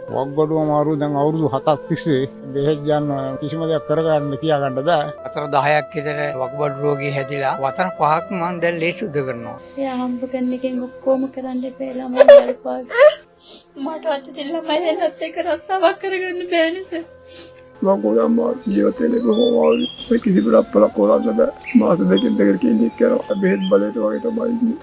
වක්ගඩුව අමාරු දැන් අවුරුදු 7ක් තිස්සේ බෙහෙත් ගන්න කිසිම දෙයක් කරගන්න කියා ගන්න බෑ. වසර 10ක් විතර වකුගඩු රෝගී හැදිලා වසර 5ක් මම දැන් ලේ සුද්ධ කරනවා. එයා හම්බ කරන එකෙන් ඔක්කොම කරන්න එපා ළමයි ගල්පා. මට අතේ ළමයි එන්නත් එක රස්සාවක් කරගන්න බෑ නිසා. මම ජීවිතේ කොහොමද මේ කිසි බරපතල කරන්න බෑ. මාස දෙකකින් කිලිනික් කරනවා. බෙහෙත් බලයට වගේ තමයි ඉන්නේ.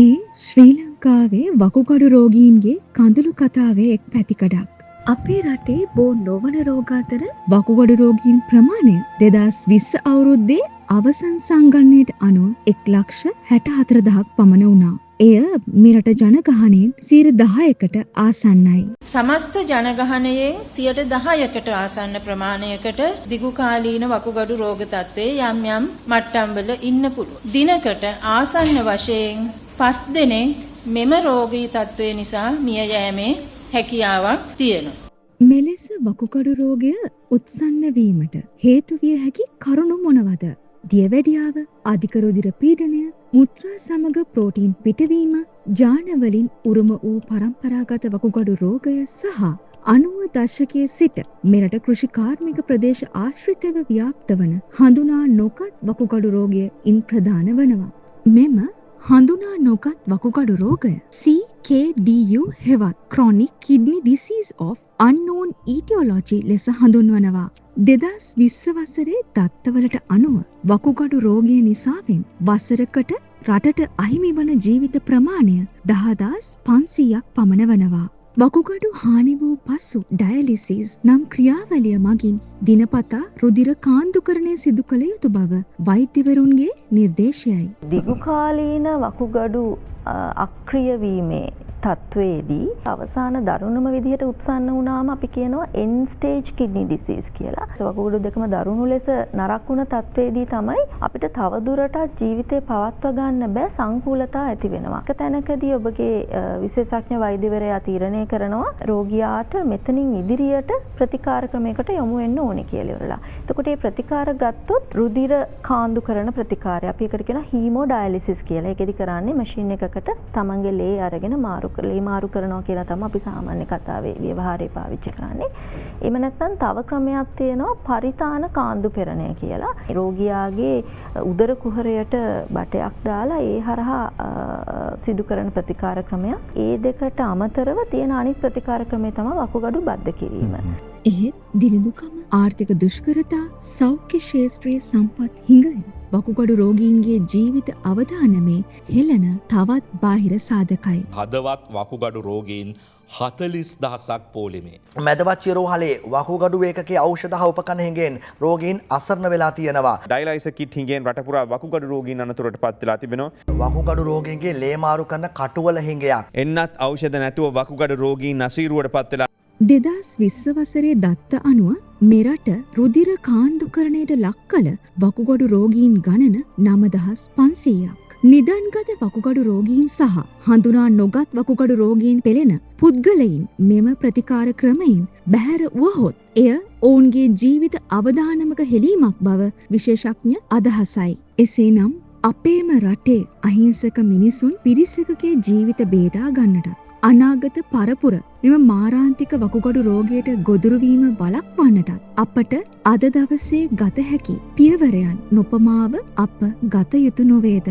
ඒ ශ්‍රී ලංකාවේ වකුගඩු රෝගීන්ගේ කඳුළු කතාවේ එක් පැතිකඩක්. අපේ රටේ බෝ නොවන රෝග අතර වකුගඩු රෝගීන් ප්‍රමාණය 2020 අවුරුද්දේ අවසන් සංගණනයට අනුව 1,64,000ක් පමණ වුණා. එය මෙරට ජනගහනයෙන් 10%කට ආසන්නයි. සමස්ත ජනගහනයෙන් 10%කට ආසන්න ප්‍රමාණයකට දිගුකාලීන වකුගඩු රෝග තත්ත්වයේ යම් යම් මට්ටම්වල ඉන්න පුළුවන්. දිනකට ආසන්න වශයෙන් 5 දෙනෙක් මෙම රෝගී තත්ත්වය නිසා මිය යෑමේ හැකියාවක් තියෙනවා. මෙලෙස වකුගඩු රෝගය උත්සන්න වීමට හේතු විය හැකි කරුණු මොනවාද? දියවැඩියාව, අධික රුධිර පීඩනය, මුත්‍රා සමග ප්‍රෝටීන් පිටවීම, ජාන වලින් උරුම වූ පරම්පරාගත වකුගඩු රෝගය සහ 90 දශකයේ සිට මෙරට කෘෂි කාර්මික ප්‍රදේශ ආශ්‍රිතව ව්‍යාප්ත වන හඳුනා නොගත් වකුගඩු රෝගය ඉන් ප්‍රධාන වනවා. මෙම හඳුනා නොගත් වකුගඩු රෝගය CKDU හෙවත් Chronic Kidney Disease of Unknown Etiology ලෙස හඳුන්වනවා. 2020 වසරේ දත්තවලට අනුව වකුගඩු රෝගය නිසාවෙන් වසරකට රටට අහිමි වන ජීවිත ප්‍රමාණය 10,500ක් පමණ වනවා. වකුගඩු හානි වූ පසු ඩයලිසිස් නම් ක්‍රියාවලිය මගින් දිනපතා රුධිර කාන්දුකරණය සිදු කළ යුතු බව වෛද්‍යවරුන්ගේ නිර්දේශයයි. දිගුකාලීන වකුගඩු අක්‍රිය වීමේ තත්වයේදී අවසාන දරුණුම විදිහට උත්සන්න වුණාම අපි කියනවා end stage kidney disease කියලා. වකුගඩු දෙකම දරුණු ලෙස නරක් වුණ තත්වයේදී තමයි අපිට තවදුරටත් ජීවිතේ පවත්වා ගන්න බෑ සංකූලතා ඇති වෙනවා. එක තැනකදී ඔබගේ විශේෂඥ වෛද්‍යවරයා තීරණය කරනවා රෝගියාට මෙතනින් ඉදිරියට ප්‍රතිකාර ක්‍රමයකට යොමු වෙන්න ඕනේ කියලා ඉවරලා. එතකොට මේ ප්‍රතිකාර ගත්තොත් රුධිර කාන්දු කරන ප්‍රතිකාරය අපි ඒකට කියනවා හීමෝඩයලිසිස් කියලා. ඒකෙදි කරන්නේ මැෂින් එකකට තමන්ගේ ලේ අරගෙන ලේ මාරු කරනවා කියලා තමයි අපි සාමාන්‍ය කතාවේ ව්‍යවහාරයේ පාවිච්චි කරන්නේ. එහෙම නැත්නම් තව ක්‍රමයක් තියෙනවා පරිතාන කාන්දු පෙරණය කියලා. රෝගියාගේ උදර කුහරයට බටයක් දාලා ඒ හරහා සිදු කරන ප්‍රතිකාර ක්‍රමයක්. ඒ දෙකට අමතරව තියෙන අනිත් ප්‍රතිකාර ක්‍රමය තමයි වකුගඩු බද්ධ කිරීම. එහෙත් දිලිඳුකම, ආර්ථික දුෂ්කරතා, සෞඛ්‍ය ක්ෂේත්‍රයේ සම්පත් හිඟය වකුගඩු රෝගීන්ගේ ජීවිත අවදානමේ හෙළන තවත් බාහිර සාධකයි. හදවත් වකුගඩු රෝගීන් 40,000ක් පෝලිමේ. මැදවත් චිරෝහලේ වකුගඩු ඒකකයේ ඖෂධ හා උපකරණ හිඟෙන් රෝගීන් අසරණ වෙලා තියෙනවා. ඩයලයිසර් කිට් හිඟෙන් රට පුරා වකුගඩු රෝගීන් අනතුරට පත් වෙලා තිබෙනවා. වකුගඩු රෝගීන්ගේ ලේ මාරු කරන කටුවල හිඟයක්. එන්නත් ඖෂධ නැතුව වකුගඩු රෝගීන් අසීරුවට පත් වෙලා 2020 වසරේ දත්ත අනුව මෙරට රුධිර කාන්දුකරණයට ලක් කළ වකුගඩු රෝගීන් ගණන 9,500ක්. නිදන්ගත වකුගඩු රෝගීන් සහ හඳුනා නොගත් වකුගඩු රෝගීන් පෙළෙන පුද්ගලයින් මෙම ප්‍රතිකාර ක්‍රමයෙන් බැහැර වුවහොත් එය ඔවුන්ගේ ජීවිත අවදානමක හෙළීමක් බව විශේෂඥ අදහසයි. එසේනම් අපේම රටේ අහිංසක මිනිසුන් පිරිසකගේ ජීවිත බේරා ගන්නට අනාගත පරපුර මෙම මාරාන්තික වකුගඩු රෝගයට ගොදුරු වීම වළක්වන්නට අපට අද දවසේ ගත හැකි පියවරයන් නොපමාව අප ගත යුතු නොවේද?